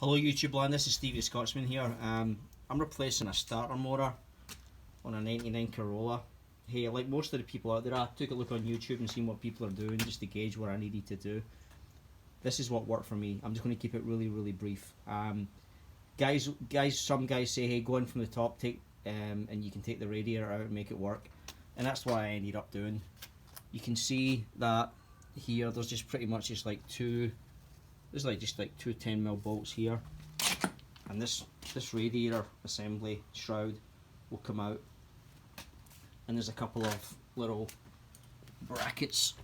Hello YouTube land, this is Stevie Scotsman here. I'm replacing a starter motor on a 99 Corolla. Hey, like most of the people out there, I took a look on YouTube and seen what people are doing just to gauge what I needed to do. This is what worked for me. I'm just going to keep it really brief. Some guys say, hey, go in from the top, and you can take the radiator out and make it work. And that's what I ended up doing. You can see that here, there's just pretty much just like two 10mm bolts here, and this radiator assembly shroud will come out, and there's a couple of little brackets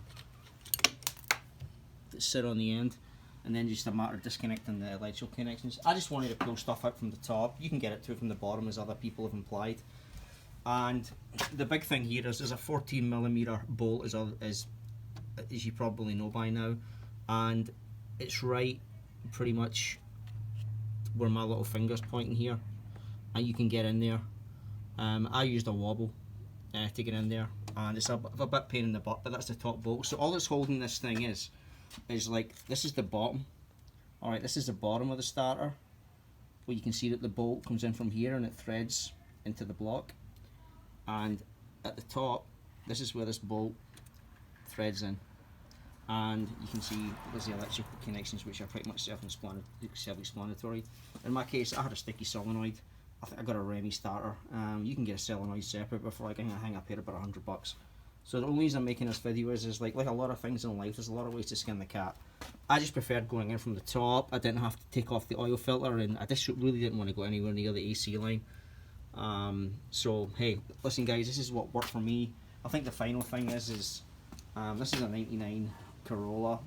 that sit on the end, and then just a matter of disconnecting the electrical connections. I just wanted to pull stuff out from the top. You can get it too from the bottom, as other people have implied. And the big thing here is there's a 14mm bolt, as you probably know by now, and it's right pretty much where my little finger's pointing here, and you can get in there. I used a wobble to get in there, and it's a bit pain in the butt, but that's the top bolt. So all that's holding this thing is like, this is the bottom. Alright, this is the bottom of the starter, where you can see that the bolt comes in from here and it threads into the block, and at the top, this is where this bolt threads in. And you can see there's the electrical connections, which are pretty much self-explanatory. In my case, I had a sticky solenoid. I think I got a Remy starter. You can get a solenoid separate, but for like, I think I paid about $100. So the only reason I'm making this video is like a lot of things in life, there's a lot of ways to skin the cat. I just preferred going in from the top. I didn't have to take off the oil filter, and I just really didn't want to go anywhere near the AC line. So hey, listen guys, this is what worked for me. I think the final thing is this is a 99 Corolla.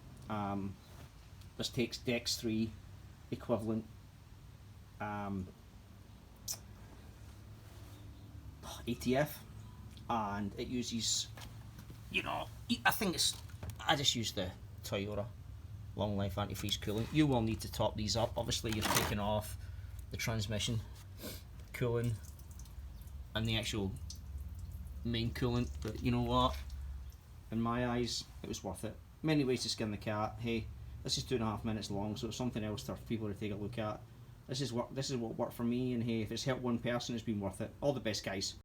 This takes Dex 3 equivalent ATF, and it uses, I just use the Toyota long life antifreeze coolant. You will need to top these up. Obviously you're taking off the transmission coolant and the actual main coolant, but you know what, in my eyes it was worth it. Many ways to skin the cat. Hey, this is 2.5 minutes long, so it's something else for people to take a look at. This is what worked for me, and hey, if it's helped one person, it's been worth it. All the best, guys.